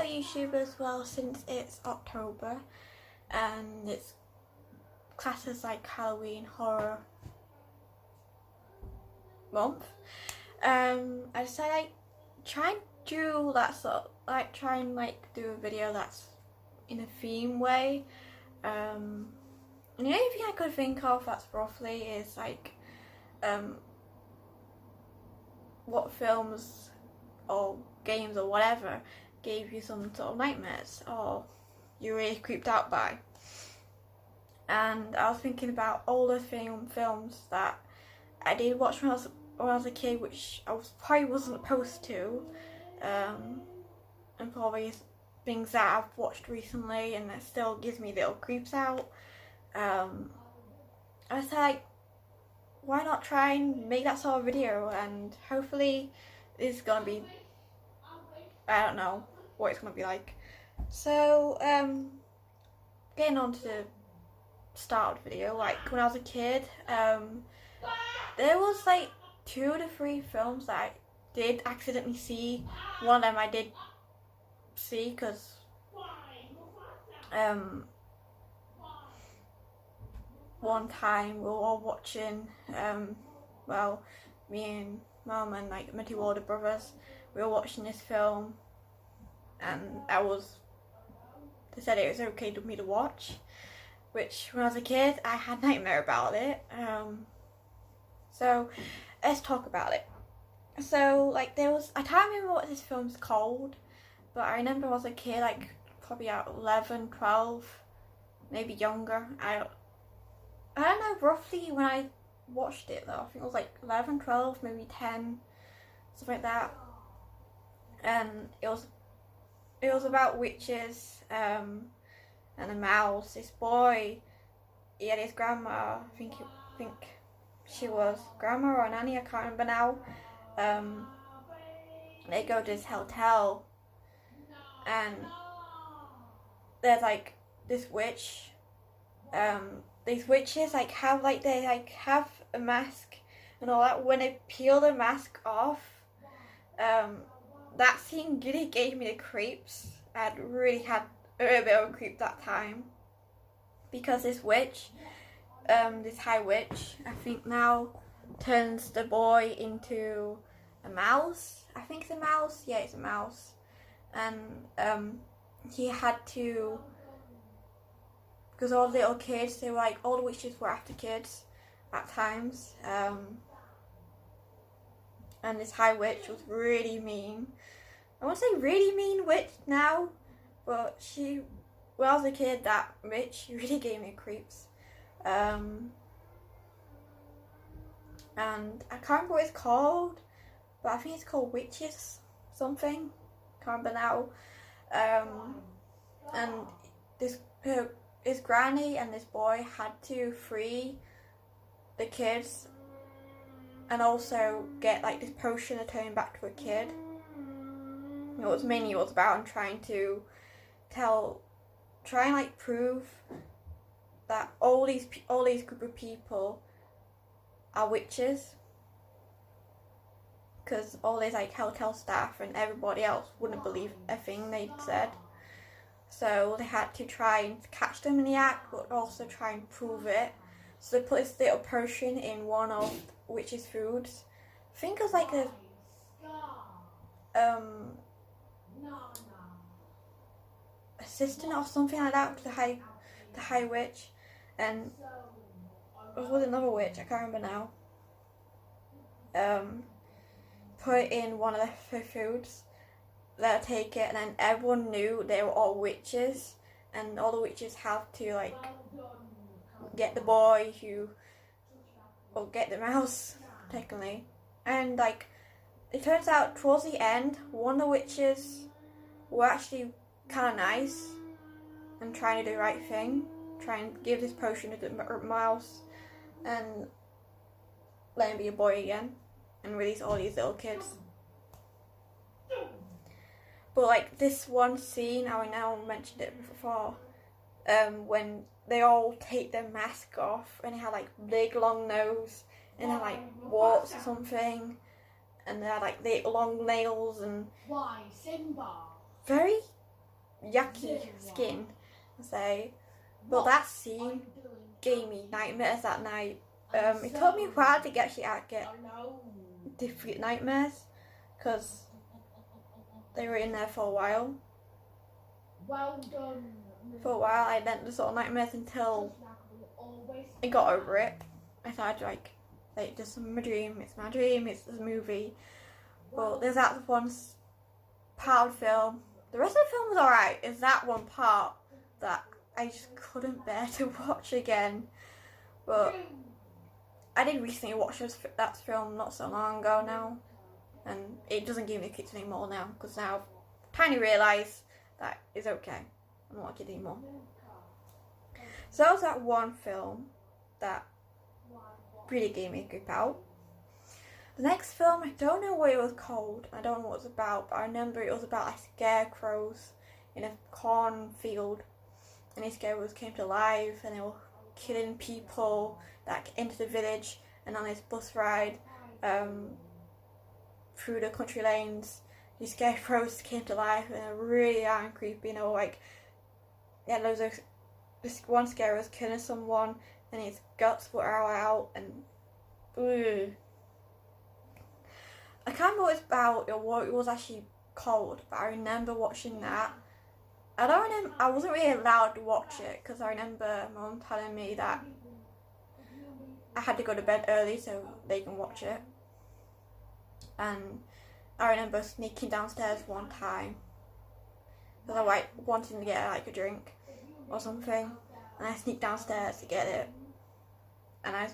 YouTube as well since it's October and it's classes like Halloween horror month. I decided like try and do that sort of, like try and like do a video that's in a theme way. And the only thing I could think of that's roughly is like what films or games or whatever gave you some sort of nightmares or you're really creeped out by. And I was thinking about all the films that I did watch when I was a kid, which probably wasn't supposed to, and probably things that I've watched recently and that still gives me little creeps out. I was like, why not try and make that sort of video, and hopefully it's gonna be, I don't know what it's gonna be like. So getting on to the start of the video, like when I was a kid, there was like 2 to 3 films that I did accidentally see. One of them I did see because one time we were all watching, well, me and Mum and like my 2 older brothers, we were watching this film, and they said it was okay for me to watch, which when I was a kid I had nightmare about it. So let's talk about it. So like I can't remember what this film's called, but I remember when I was a kid, like probably at 11, 12, maybe younger. I don't know roughly when I watched it though. I think it was like 11, 12, maybe 10, something like that. And it was about witches and a mouse. This boy, he had his grandma, I think she was grandma or nanny, I can't remember now. They go to this hotel and there's like this witch. These witches like have a mask and all that. When they peel the mask off, that scene really gave me the creeps. I really had a bit of a creep that time because this witch, this high witch, I think now turns the boy into a mouse. I think it's a mouse. Yeah, it's a mouse. And he had to, because all the little kids, they were like, all the witches were after kids at times. And this high witch was really mean. I won't say really mean witch now, but when I was a kid, that witch really gave me creeps. And I can't remember what it's called, but I think it's called Witches something. Can't remember now. And his granny and this boy had to free the kids and also get like this potion to turn him back to a kid. It was mainly what it was about, and trying and like prove that all these group of people are witches, because all these like hotel staff and everybody else wouldn't believe a thing they'd said. So they had to try and catch them in the act, but also try and prove it. So they put this little potion in one of the witch's foods. I think it was like a assistant or something like that to the high witch, and it was with another witch, I can't remember now. Put it in one of the foods. They'll take it, and then everyone knew they were all witches, and all the witches have to like get the boy or get the mouse technically. And like it turns out towards the end, one of the witches were actually kind of nice and trying to do the right thing, try and give this potion to the mouse and let him be a boy again and release all these little kids. But like this one scene, I know I mentioned it before, when they all take their mask off and they had like big long nose and they had like warts or something, and they had like the long nails and why Simba? Very yucky skin and say, well, that scene gave me nightmares that night. It took me a while to get defeat nightmares because they were in there for a while. For a while, I didn't sort of nightmares until I got over it. I started like this is my dream, it's this movie. But there's that one part of the film. The rest of the film was alright. It's that one part that I just couldn't bear to watch again. But I did recently watch that film not so long ago now, and it doesn't give me kicks anymore now because now I've kind of realised that it's okay. I'm not a kid anymore. So that was that one film that really gave me a creep out. The next film, I don't know what it was called, I don't know what it was about, but I remember it was about like scarecrows in a cornfield, and these scarecrows came to life and they were killing people that entered the village, and on this bus ride through the country lanes, these scarecrows came to life and they're really creepy, like, yeah, this one scarecrow was killing someone and his guts were out and ugh. I can't remember what it's about or what it was actually called, but I remember watching that. I wasn't really allowed to watch it because I remember my mum telling me that I had to go to bed early so they can watch it. And I remember sneaking downstairs one time because I was wanting to get like a drink or something, and I sneaked downstairs to get it, and I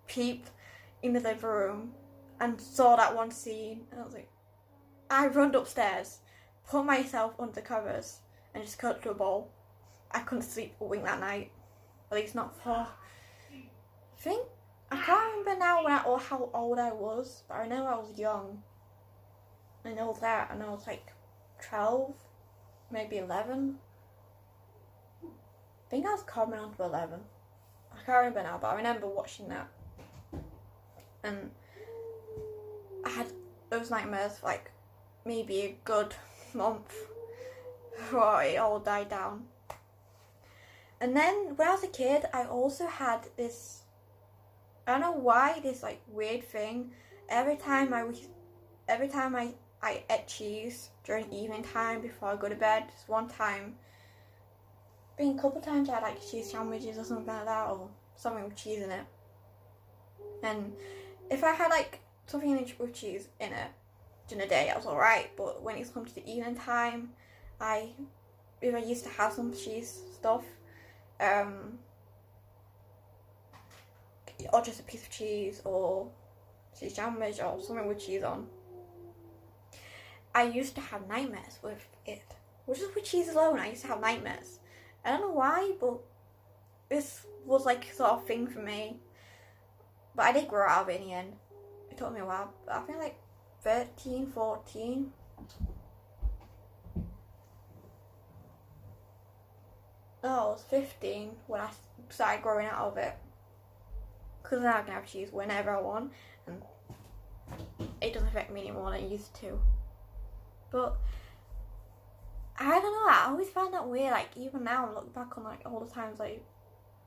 peeped in the living room and saw that one scene, and I was like, I run upstairs, put myself under the covers, and just cut to a ball. I couldn't sleep a wink that night, at least not for. I can't remember now or how old I was, but I know I was young. I know that, and I was like 12, maybe 11. I think I was coming on to 11. I can't remember now, but I remember watching that. And I had those nightmares for like maybe a good month before it all died down. And then when I was a kid, I also had this, I don't know why, this like weird thing. Every time I ate cheese during evening time before I go to bed. Just one time, I think a couple of times I had like cheese sandwiches or something like that, or something with cheese in it. And if I had like something with cheese in it during the day, I was alright. But when it's come to the evening time, if I used to have some cheese stuff, or just a piece of cheese or cheese sandwich or something with cheese on, I used to have nightmares with it. Or just with cheese alone, I used to have nightmares. I don't know why, but this was like sort of thing for me. But I did grow out of it in the end. It took me a while, but I think like 13, 14. No, I was 15 when I started growing out of it. Because now I can have cheese whenever I want, and it doesn't affect me anymore than it used to. But I don't know, I always found that weird. Like even now, I look back on like all the times I've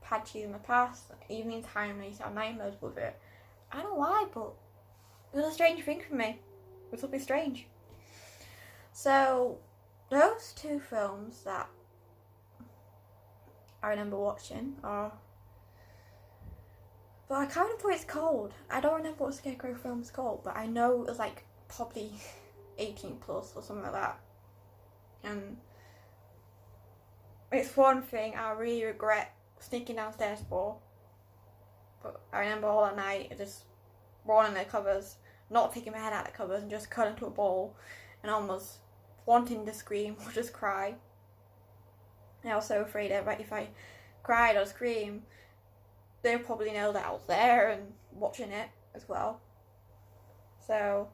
had cheese in the past, evening time, I used to have nightmares with it. I don't know why, but it was a strange thing for me. It was something strange. So those two films that I remember watching are, but I can't remember what it's called. I don't remember what Scarecrow film is called, but I know it was like probably 18 plus or something like that. And it's one thing I really regret sneaking downstairs for. But I remember all that night just rolling the covers, not taking my head out of the covers and just cut into a ball and almost wanting to scream or just cry. And I was so afraid that if I cried or screamed, they'll probably know that I was there and watching it as well. So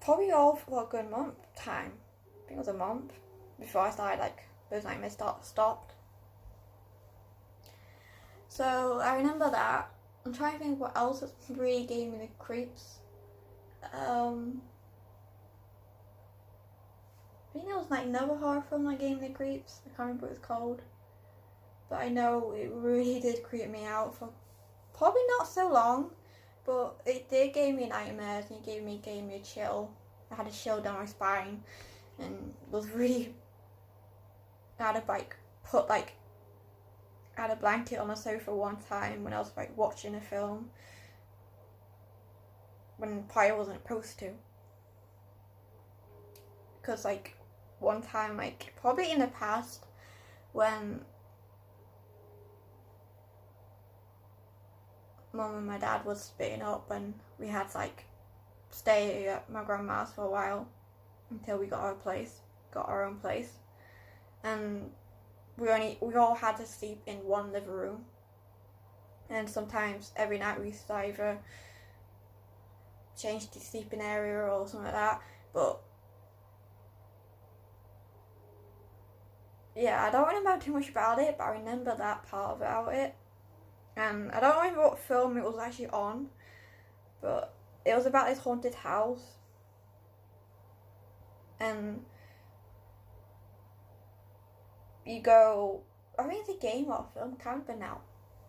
probably all for a good month time. I think it was a month before I started like those nightmares stopped. So I remember that. I'm trying to think what else really gave me the creeps. like another horror film that gave me the creeps. I can't remember what it was called, but I know it really did creep me out for probably not so long, but it did give me nightmares and it gave me a chill. I had a chill down my spine and was really. I had to I had a blanket on the sofa one time when I was like watching a film when probably wasn't supposed to. Because like one time, like probably in the past, when Mum and my dad was splitting up and we had to like stay at my grandma's for a while until we got our own place, and we all had to sleep in one living room, and sometimes every night we used to either change the sleeping area or something like that. But yeah, I don't remember too much about it, but I remember that part about it. And I don't remember what film it was actually on, but it was about this haunted house. And you go, I think it's a game or a film, can't remember now.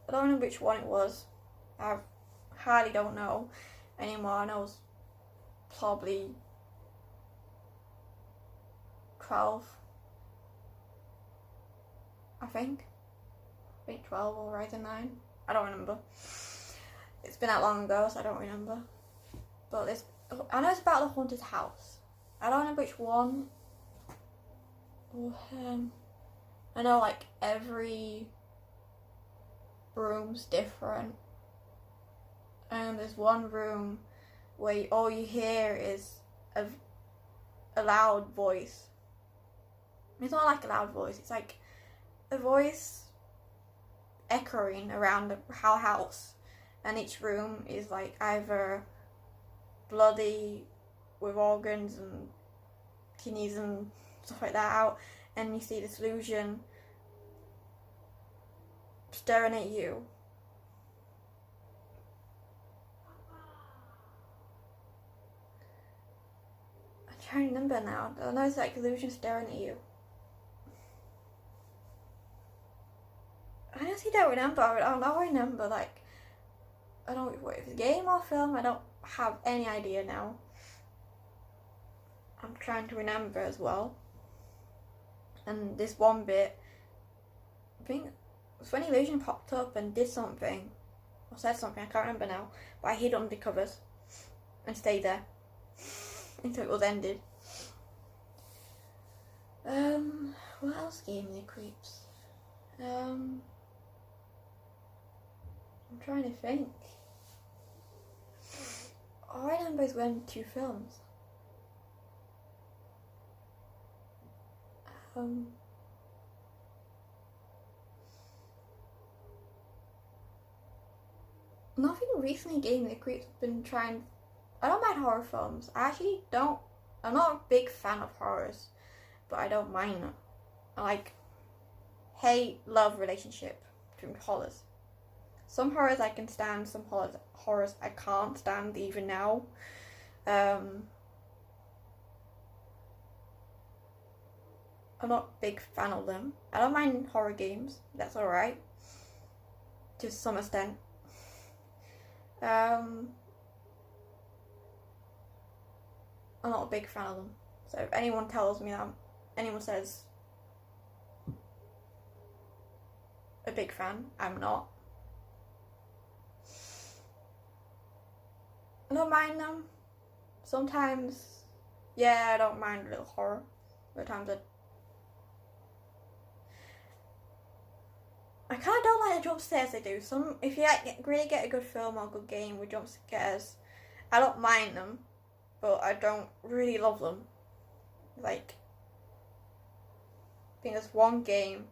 I don't know which one it was. I hardly don't know anymore. I know it was probably 12. I think 12 or Rising 9. I don't remember. It's been that long ago, so I don't remember. But I know it's about the haunted house. I don't know which one. I know like every room's different. And there's one room where all you hear is a loud voice. It's not like a loud voice, it's like a voice echoing around the house, and each room is like either bloody with organs and kidneys and stuff like that out, and you see this illusion staring at you. I'm trying to remember now. I know it's like illusion staring at you. I honestly don't remember. I don't remember, like, I don't know if it's a game or film. I don't have any idea now. I'm trying to remember as well. And this one bit, I think it was when Illusion popped up and did something, or said something, I can't remember now, but I hid under the covers and stayed there until it was ended. What else gave me the creeps? I'm trying to think. All I remember is when 2 films. Nothing recently gave me the creeps. I don't mind horror films. I'm not a big fan of horrors, but I don't mind them. I like hate-love relationship between horrors. Some horrors I can stand, some horrors I can't stand even now. I'm not a big fan of them. I don't mind horror games, that's alright, to some extent. I'm not a big fan of them. So if anyone tells me that, anyone says a big fan, I'm not. I don't mind them. Sometimes, yeah, I don't mind a little horror. Other times I kind of don't like the jump scares they do. If you really get a good film or a good game with jump scares, I don't mind them, but I don't really love them. Like, I think there's one game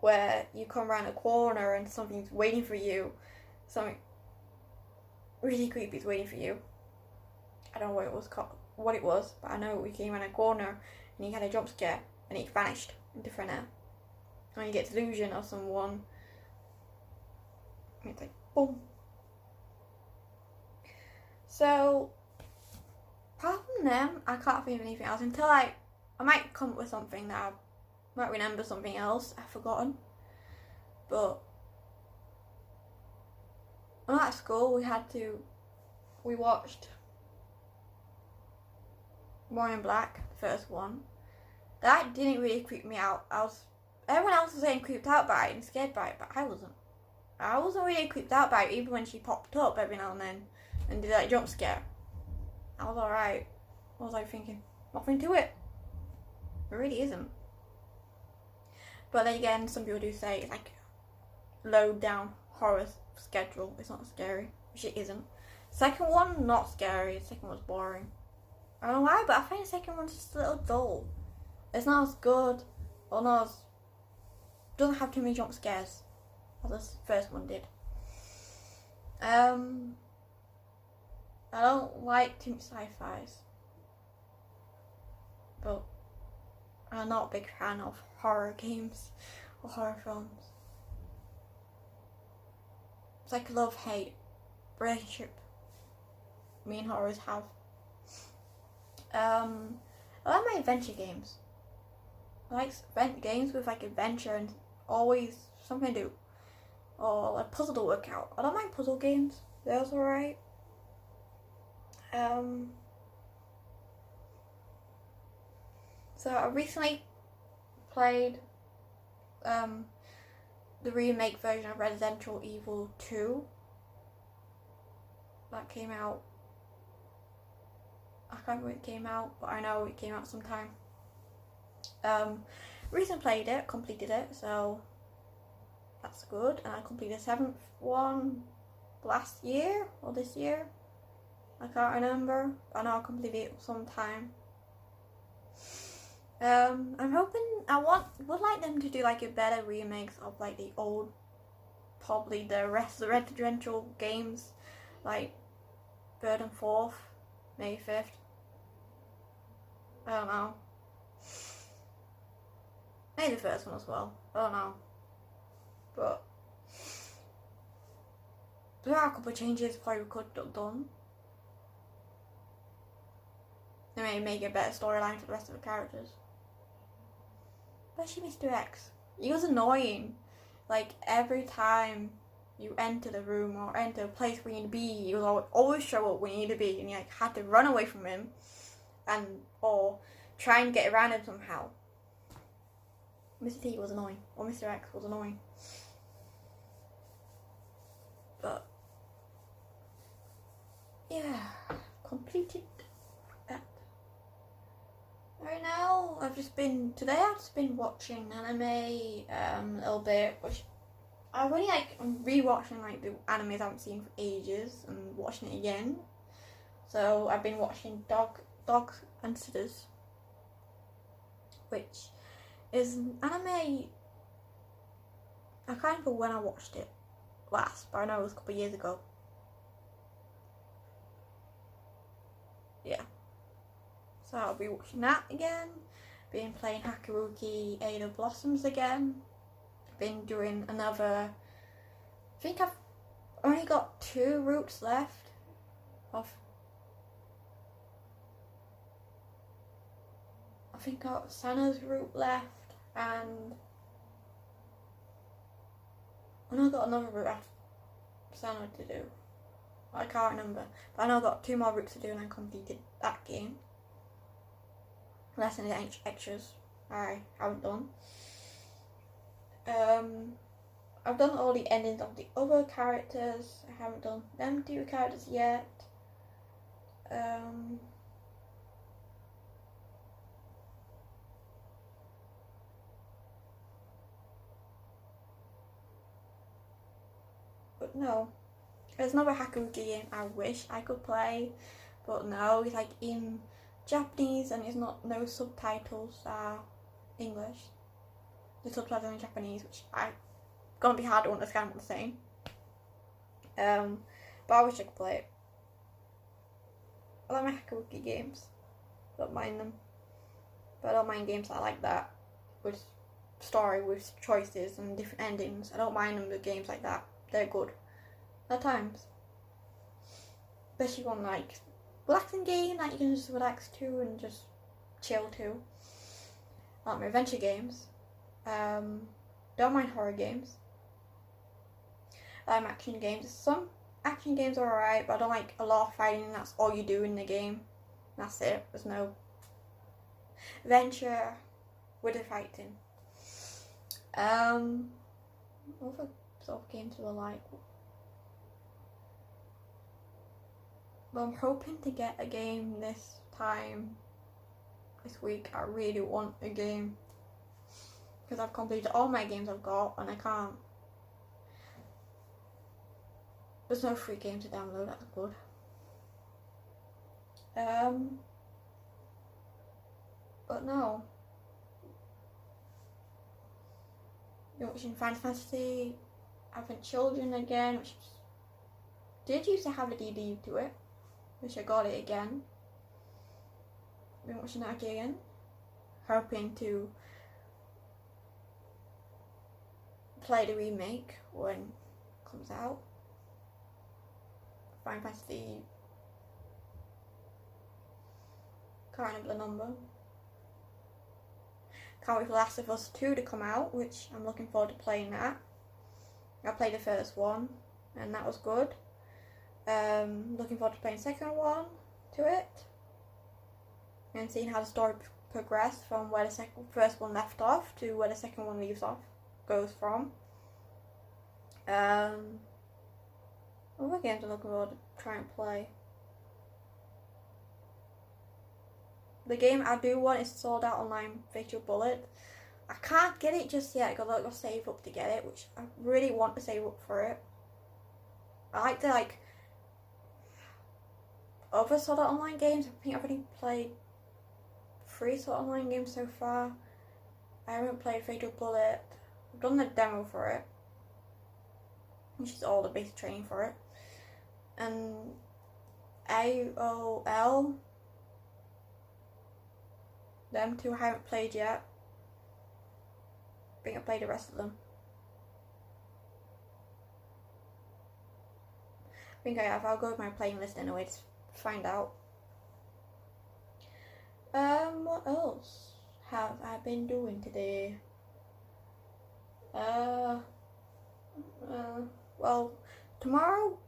where you come around a corner and something's waiting for you. Something really creepy is waiting for you. I don't know what it was, but I know we came around a corner and he had a jump scare and it vanished into thin air. And you get delusion of someone. And it's like boom. So apart from them, I can't think of anything else until I might come up with something that I might remember something else I've forgotten. But when at school, we watched More in Black, the first one. That didn't really creep me out. Everyone else was getting creeped out by it and scared by it, but I wasn't. I wasn't really creeped out by it, even when she popped up every now and then and did that jump scare. I was alright. I was like thinking, nothing to it. It really isn't. But then again, some people do say it's like low down horror schedule. It's not scary, which it isn't. Second one, not scary. The second one's boring. I don't know why, but I find the second one's just a little dull. It's not as good, or not as, doesn't have too many jump scares as the first one did. I don't like too much sci-fis, but I'm not a big fan of horror games or horror films. It's like a love-hate relationship me and horrors have. I like my adventure games. I like games with like adventure and always something to do, or a puzzle to work out. I don't mind puzzle games. Those alright. So I recently played the remake version of Resident Evil 2 that came out. I can't remember when it came out, but I know it came out sometime. Recently played it, completed it, so that's good. And I completed the 7th one last year or this year. I can't remember. I know I completed it sometime. I'm hoping would like them to do like a better remix of like the old, probably the rest of the residential games, like 3rd and 4th, maybe 5th. I don't know. Maybe the first one as well. I don't know. But there are a couple of changes probably could have done. They may make a better storyline for the rest of the characters. Especially Mr. X. He was annoying. Like every time you enter the room or enter a place where you need to be, he would always show up when you need to be, and you like had to run away from him or try and get around him somehow. Mr. T was annoying, or Mr. X was annoying. But yeah, completed that. Right now, I've just been watching anime a little bit, which I really like. I'm rewatching like the animes I haven't seen for ages and watching it again. So I've been watching Dog and Sitters, which is an anime. I can't remember when I watched it last, but I know it was a couple of years ago. Yeah. So I'll be watching that again. Been playing Hakuruki Ada Blossoms again. Been doing another. I think I've only got 2 routes left of. I think I got Sana's route left, and I know I got another route after Sana to do. I can't remember, but I know I got 2 more routes to do, and I completed that game. Less than the extras I haven't done. I've done all the endings of the other characters. I haven't done them 2 characters yet. But no, there's another Hakuruki game I wish I could play, but no, it's like in Japanese and it's no subtitles are English. The subtitles are in Japanese, which gonna be hard to understand what they're saying. But I wish I could play it. I like my Hakuruki games. Don't mind them. But I don't mind games like that with story, with choices and different endings. I don't mind them with games like that. They're good at times. Especially one like relaxing game that you can just relax to and just chill to. I like my adventure games. Don't mind horror games. I like action games. Some action games are alright, but I don't like a lot of fighting. That's all you do in the game. That's it. There's no adventure with the fighting. What other sort of games do I like? Well, I'm hoping to get a game this week. I really want a game. Because I've completed all my games I've got and I can't. There's no free game to download, that's good. But no. You're watching Final Fantasy Advent Children again, which did used to have a DD to it, which I got it again. Been watching that again, hoping to play the remake when it comes out. Final Fantasy, can't remember the number. Can't wait for Last of Us 2 to come out, which I'm looking forward to playing that. I played the first one and that was good. Looking forward to playing the second one to it and seeing how the story progressed from where the first one left off to where the second one goes from. Other games I'm looking forward to try and play. The game I do want is Sword Art Online Fatal Bullet. I can't get it just yet because I've got to save up to get it, which I really want to save up for it. I like the other Sword Art Online games. I think I've only played 3 Sword Art Online games so far. I haven't played Fatal Bullet. I've done the demo for it, which is all the basic training for it. And AOL, them 2 I haven't played yet. I think I played the rest of them. I think I have. I'll go with my playing list anyway to find out. What else have I been doing today? Well, tomorrow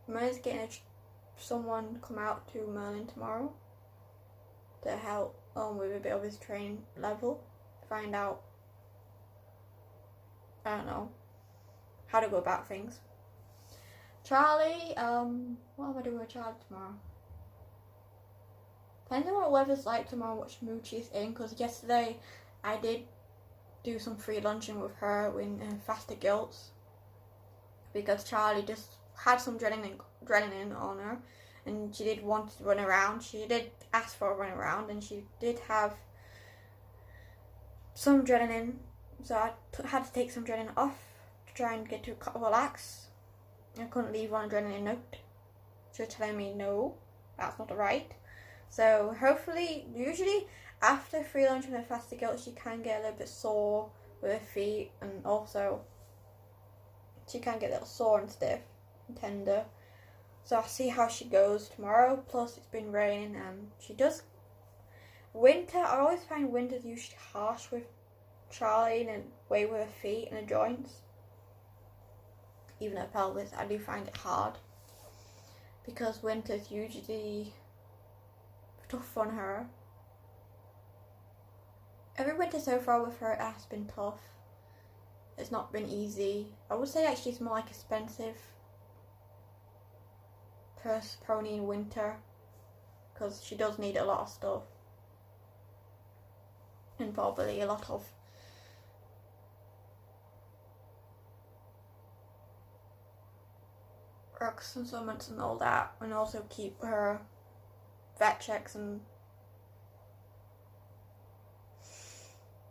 Merlin's getting someone come out to Merlin tomorrow to help with a bit of his training level, find out, I don't know, how to go about things. Charlie, what am I doing with Charlie tomorrow? Depends on what the weather's like tomorrow, which mood she's in, because yesterday I did do some free lunching with her in Faster Guilts, because Charlie just had some adrenaline on her, and she did want to run around. She did ask for a run around, and she did have some adrenaline, so I had to take some adrenaline off to try and get to relax. I couldn't leave on adrenaline note. She was telling me no, that's not right. So hopefully, usually after free lunch with her Faster Guilt, she can get a little bit sore with her feet, and also she can get a little sore and stiff and tender. So I'll see how she goes tomorrow. Plus it's been raining and she does winter. I always find winter's usually harsh with Charlie and the way with her feet and her joints. Even her pelvis, I do find it hard because winter's usually tough on her. Every winter so far with her has been tough. It's not been easy. I would say actually it's more like expensive pony in winter because she does need a lot of stuff and probably a lot of drugs and supplements and all that, and also keep her vet checks and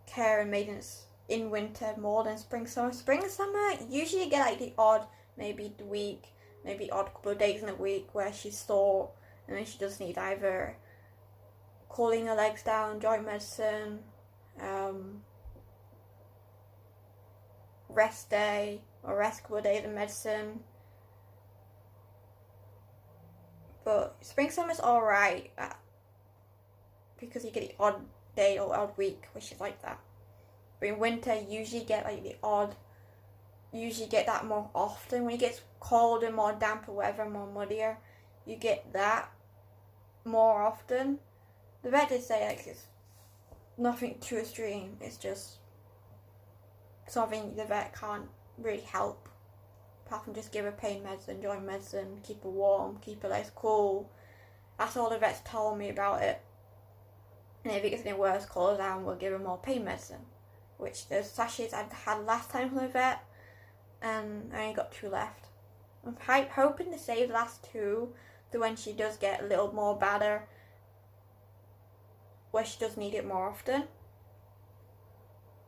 care and maintenance in winter more than spring summer. Spring summer usually you get like the odd couple of days in a week where she's sore and then she does need either cooling her legs down, joint medicine, rest day or rest couple of days of medicine, But spring summer's alright because you get the odd day or odd week, which is like that. But in winter, you usually get like usually get that more often. When it gets colder, more damper weather, more muddier, you get that more often. The vet did say like it's nothing too extreme. It's just something the vet can't really help, apart from just give her pain medicine, joint medicine, keep her warm, keep her legs cool. That's all the vets told me about it. And if it gets any worse, call us down, we'll give her more pain medicine. Which the sachets I had last time from the vet, and I only got 2 left. I'm hoping to save the last 2 to when she does get a little more badder, where she does need it more often.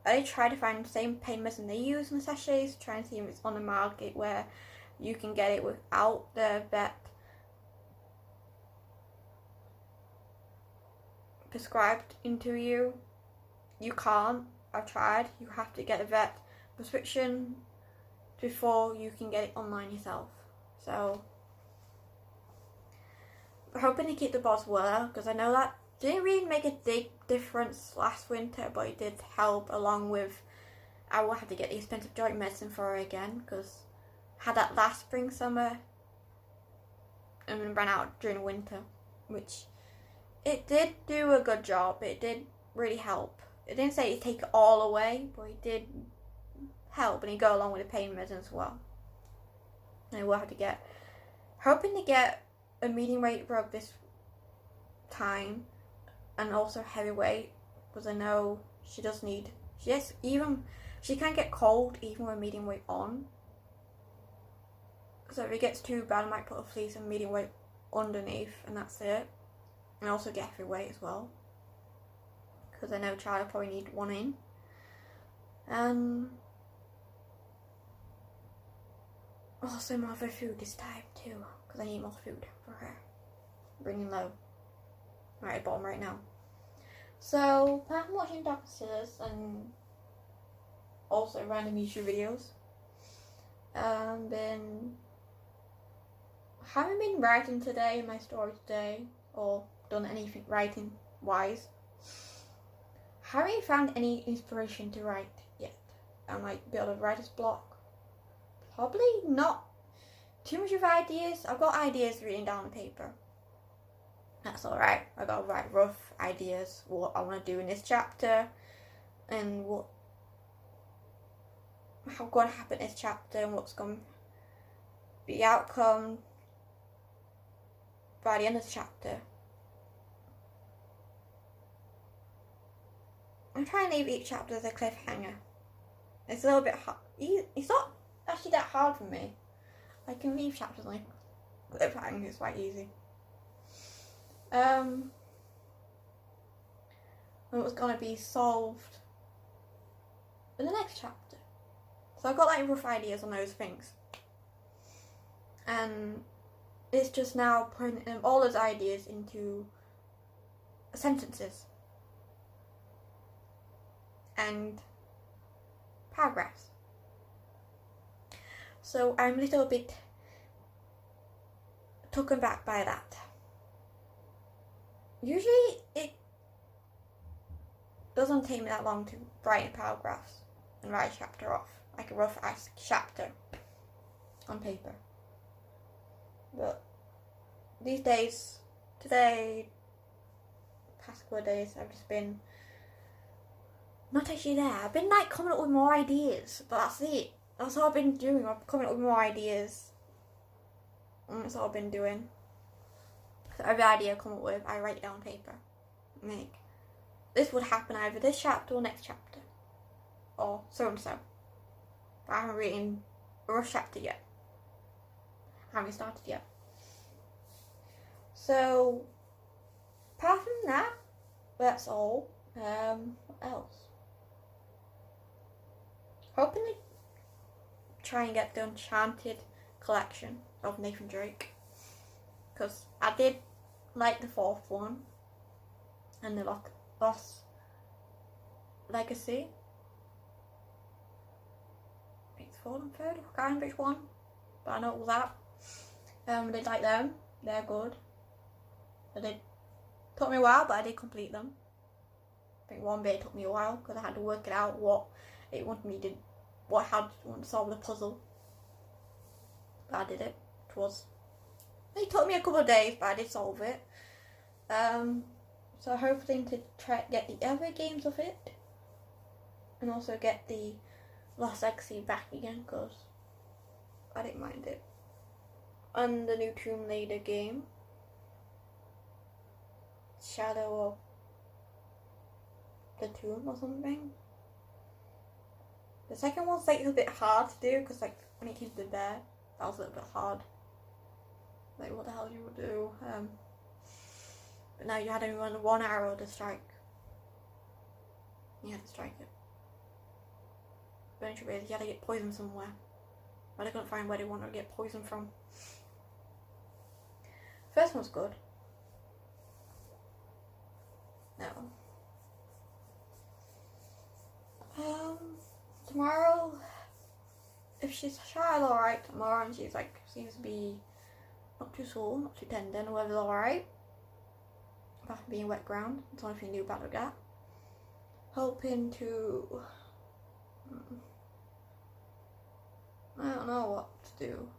I try to find the same pain medicine they use in the sachets, try and see if it's on the market where you can get it without the vet prescribed into you. You can't. I've tried. You have to get a vet prescription before you can get it online yourself. So we're hoping to keep the boss well, because I know that didn't really make a big difference last winter, but it did help, along with I will have to get the expensive joint medicine for her again, because I had that last spring, summer, and then ran out during winter, which it did do a good job. It did really help. It didn't say it take it all away, but it did help, and it go along with the pain medicine as well. And I will have to hoping to get a medium weight rug this time, and also heavyweight, because I know she does need, she can get cold even with medium weight on. So if it gets too bad, I might put a fleece and medium weight underneath, and that's it. And also get heavyweight as well, because I know Charlie will probably need one in. Also more for food this time too, because I need more food for her. Running low. Right at the bottom right now. So, apart from watching doctors and also random YouTube videos, haven't been writing today in my story today, or done anything writing wise. Haven't really found any inspiration to write yet. I might be able to writer's block. Probably not too much of ideas. I've got ideas written down on paper. That's alright. I gotta write rough ideas, what I want to do in this chapter, and how going to happen in this chapter, and what's going to be the outcome by the end of the chapter. I'm trying to leave each chapter as a cliffhanger. It's a little bit hard. It's not actually that hard for me. I can leave chapters like cliffhanger. It's quite easy. And what's gonna be solved in the next chapter. So I've got like rough ideas on those things, and it's just now putting all those ideas into sentences and paragraphs. So I'm a little bit taken back by that. Usually it doesn't take me that long to write paragraphs and write a chapter off, like a rough chapter on paper. But these days, today, past couple of days, I've just been not actually there. I've been like coming up with more ideas, but that's it. That's all I've been doing. I've coming up with more ideas. And that's all I've been doing. So every idea I come up with, I write it down on paper. This would happen either this chapter or next chapter, or so and so. But I haven't written a rush chapter yet. I haven't started yet. So apart from that, that's all. What else? Hoping to try and get the Enchanted collection of Nathan Drake, because I did like the 4th one and the Lost Legacy. It's 4th and 3rd, I can't remember which one, but I know it was that. I did like them, they're good. It took me a while, but I did complete them. I think one bit took me a while because I had to work it out what it wanted me to, how to want to solve the puzzle. But I did it. It took me a couple of days, but I did solve it. So hopefully to try to get the other games of it, and also get the Lost Legacy back again because I didn't mind it. And the new Tomb Raider game, Shadow of the Tomb or something. The second one's like a bit hard to do because like when it came to the bear, that was a little bit hard. Like what the hell do you do? But now you had only one arrow to strike. You had to strike it. But then you realised you had to get poison somewhere. But I couldn't find where they wanted to get poison from. First one's good. No. Tomorrow, if she's child alright tomorrow and she's like seems to be not too sore, not too tender, the weather's alright. Apart from being wet ground, that's the only thing new about that. Hoping to I don't know what to do.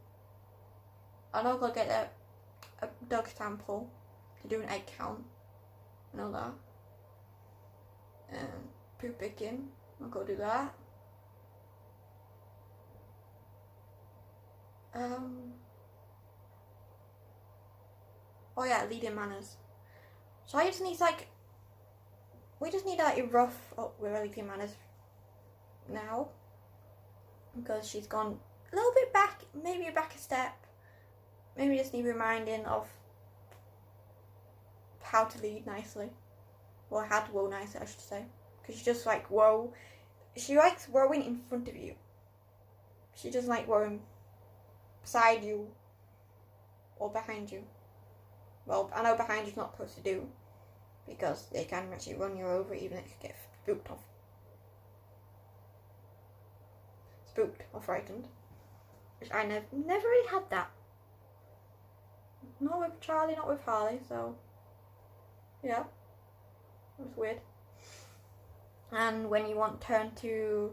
I know I've got to get a dog sample to do an egg count. I know that. And poop picking, I'll go do that. Oh yeah, leading manners. So I just need like, we just need like a rough up with leading manners now. Because she's gone a little bit back, maybe back a step. Maybe just need reminding of how to lead nicely. Or how to row nicely, I should say. Because she just like row. She likes rowing in front of you. She doesn't like rowing beside you or behind you. Well, I know behind you's not supposed to do. Because they can actually run you over even if you get spooked or frightened. Which I never really had that. Not with Charlie, not with Harley, so yeah. It was weird. And when you want turn to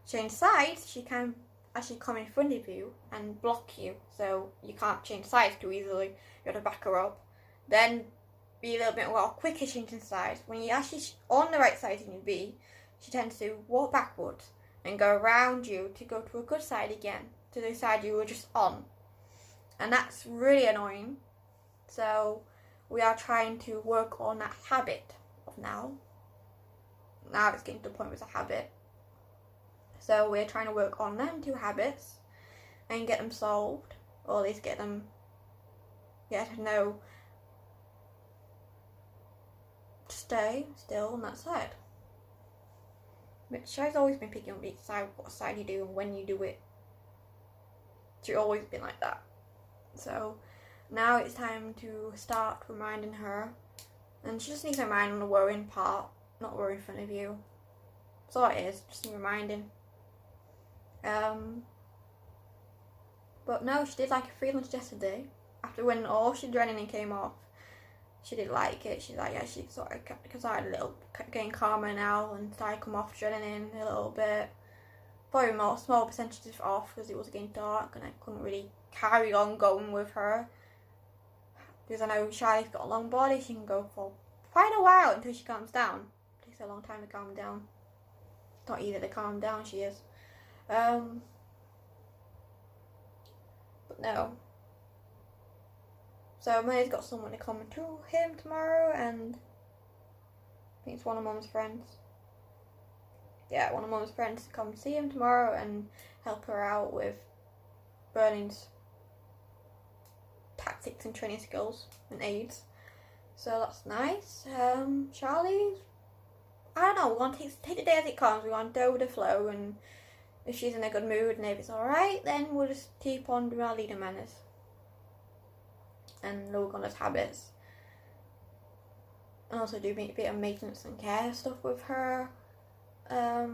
change sides, she can actually come in front of you and block you, so you can't change sides too easily. You have to back her up. Then be a little bit more quicker changing sides. When you're actually on the right side you need to be, she tends to walk backwards and go around you to go to a good side again, to the side you were just on. And that's really annoying. So we are trying to work on that habit of now. Now it's getting to the point where it's a habit. So we're trying to work on them two habits and get them solved, or at least get them, to know to stay still on that side. But she's always been picking on each side, what side you do and when you do it. She's always been like that. So now it's time to start reminding her, and she just needs to remind on the worrying part, not worry in front of you. That's all it is, just reminding. But no, she did like a free lunch yesterday. After when all she adrenaline came off, she did like it. She's like, yeah, she sort of, because I had a little getting calmer now and started come off adrenaline a little bit. Probably more small percentages off because it was getting dark and I couldn't really carry on going with her. Because I know Charlie's got a long body, she can go for quite a while until she calms down. It takes a long time to calm down. It's not easy to calm down, she is. But no. So May's got someone to come to him tomorrow, and I think it's one of Mum's friends. Yeah, one of Mum's friends to come see him tomorrow and help her out with Bernie's tactics and training skills and aids. So that's nice. Charlie, I don't know, we want to take the day as it comes. We want to go with the flow, and if she's in a good mood and if it's alright, then we'll just keep on doing our leader manners and work on those habits. And also do a bit of maintenance and care stuff with her. Other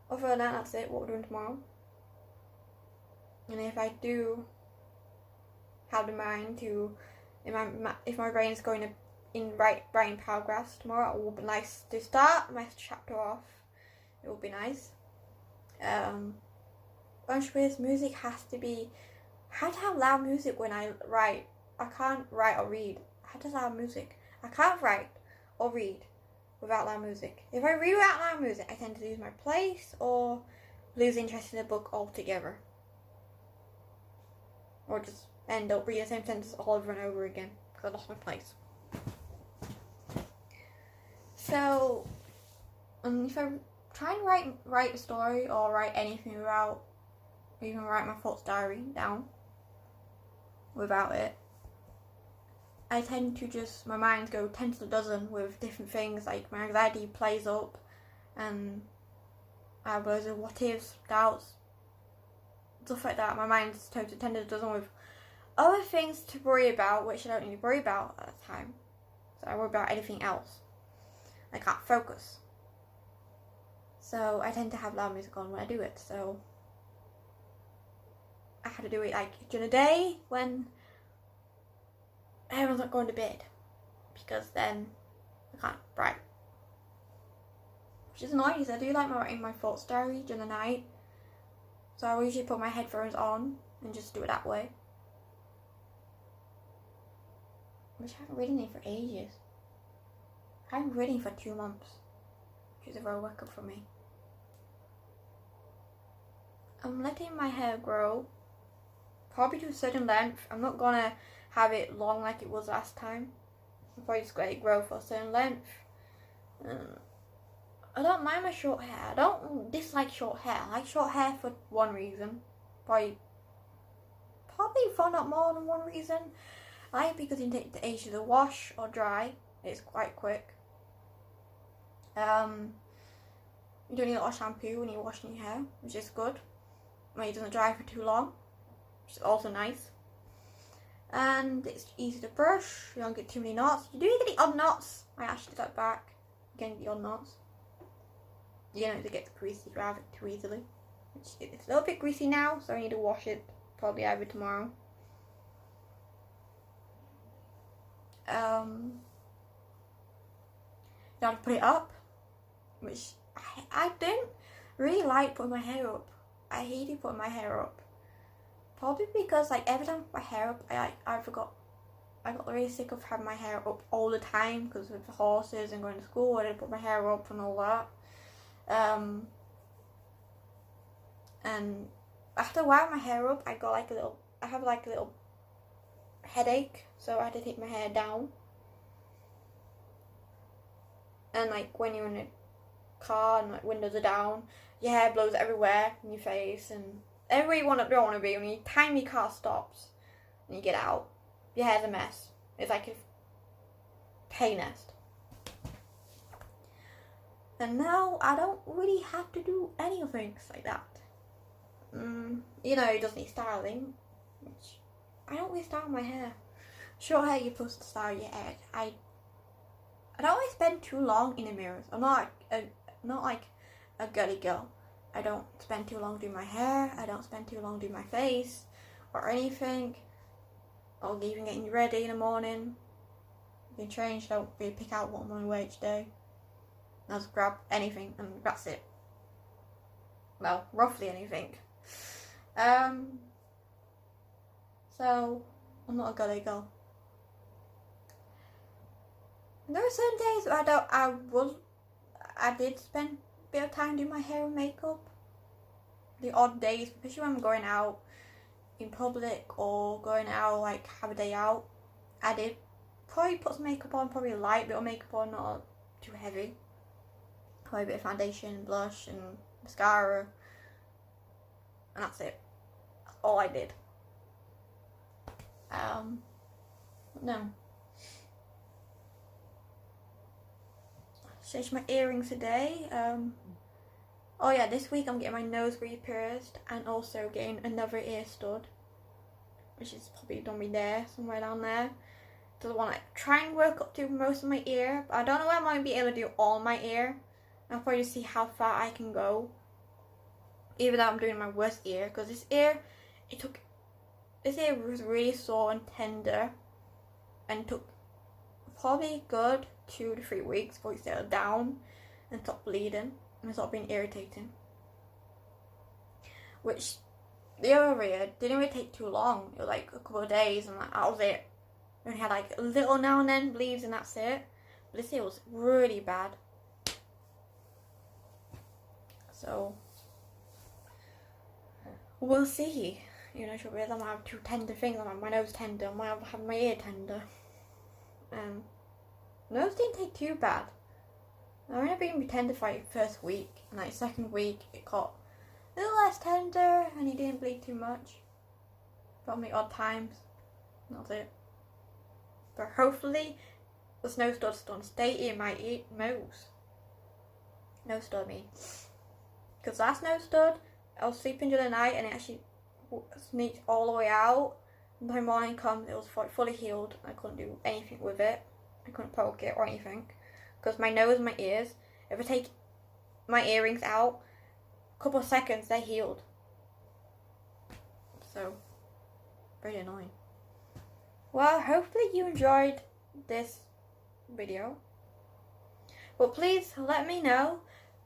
than that, that's it, what we're doing tomorrow. And if I do have the mind to if my brain is going in writing paragraphs tomorrow, it will be nice to start my chapter off. It will be nice. With music has to be. I have to have loud music when I write. I can't write or read. I have to have loud music. I can't write or read without loud music. If I read without loud music, I tend to lose my place or lose interest in the book altogether. Or just end up reading the same sentence all over and over again because I lost my place. So, if I try and write a story or write anything without, even write my thoughts diary down without it, I tend to just, my mind go 10 to the dozen with different things, like my anxiety plays up and I have loads of what ifs, doubts, stuff like that. My mind's totally 10 to the dozen with other things to worry about, which I don't need to worry about at the time. So I worry about anything else. I can't focus. So I tend to have loud music on when I do it. So I had to do it like during the day when everyone's not going to bed, because then I can't write. Which is annoying because I do like writing my thoughts diary during the night. So I usually put my headphones on and just do it that way. Which I haven't written it for ages. I haven't written for 2 months, which is a real record for me. I'm letting my hair grow, probably to a certain length. I'm not gonna have it long like it was last time. I'm probably just gonna grow for a certain length. I don't mind my short hair. I don't dislike short hair. I like short hair for one reason. Probably for not more than one reason. I like it because you can take the age to the wash or dry. It's quite quick. You don't need a lot of shampoo when you're washing your hair, which is good. When it doesn't dry for too long, which is also nice. And it's easy to brush. You don't get too many knots. You do get the odd knots. I actually did that back. Getting the odd knots. You know, it gets greasy if you have it too easily. It's a little bit greasy now, so I need to wash it probably either tomorrow. You have to put it up, which I didn't really like putting my hair up. I hated putting my hair up. Probably because like every time I put my hair up, I got really sick of having my hair up all the time because with the horses and going to school, I didn't put my hair up and all that. And after a while, my hair up, I have like a little headache, so I had to take my hair down. And like when you're in a car and like windows are down, your hair blows everywhere in your face, and everywhere you don't want to be. When your tiny car stops and you get out, your hair's a mess. It's like a hay nest. And now I don't really have to do any things like that. You know, it does need styling, which I don't really style my hair. Short hair, you're supposed to style your hair. I don't really spend too long in the mirrors. I'm not like a girly girl. I don't spend too long doing my hair. I don't spend too long doing my face or anything. Or even getting ready in the morning. Getting changed. I don't really pick out what I'm going to wear each day. I'll just grab anything and that's it. Well, roughly anything. So I'm not a girly girl. There are certain days where I did spend a bit of time doing my hair and makeup. The odd days, especially when I'm going out in public or going out, like have a day out, I did probably put some makeup on, probably a light bit of makeup on, not too heavy. Probably a bit of foundation, blush and mascara, and that's it. That's all I did. No. Changed my earrings today. Oh yeah, this week I'm getting my nose re-pierced and also getting another ear stud, which is probably gonna be there, somewhere down there. So I want to try and work up to most of my ear, but I don't know when I'm going to be able to do all my ear. I'll probably see how far I can go, even though I'm doing my worst ear, because this ear was really sore and tender, and took probably good 2 to 3 weeks before it settled down and stopped bleeding and stopped being irritating. Which the other weird didn't really take too long. It was like a couple of days and like, that was it. I only had like a little now and then bleeds and that's it. But this year was really bad. So we'll see. You know, I might have 2 tender things. I might have my nose tender, I might have my ear tender. Nose didn't take too bad. I only been tender for like first week, and like second week it got a little less tender and he didn't bleed too much. Got me odd times. That's it. But hopefully the snow studs don't stay in my nose. No stud me. Because last snow stud, I was sleeping during the night and it actually sneaked all the way out. By morning comes, it was fully healed. I couldn't do anything with it. I couldn't poke it or anything. Because my nose and my ears, if I take my earrings out, a couple of seconds, they're healed. So, very annoying. Well, hopefully you enjoyed this video. But please let me know,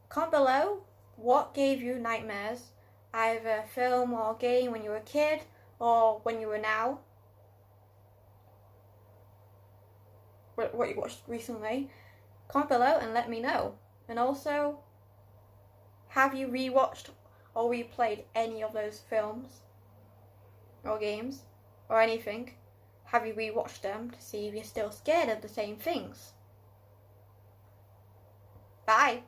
comment below, what gave you nightmares, either film or game when you were a kid or when you were now, what you watched recently. Comment below and let me know. And also, have you rewatched or replayed any of those films or games or anything? Have you rewatched them to see if you're still scared of the same things? Bye!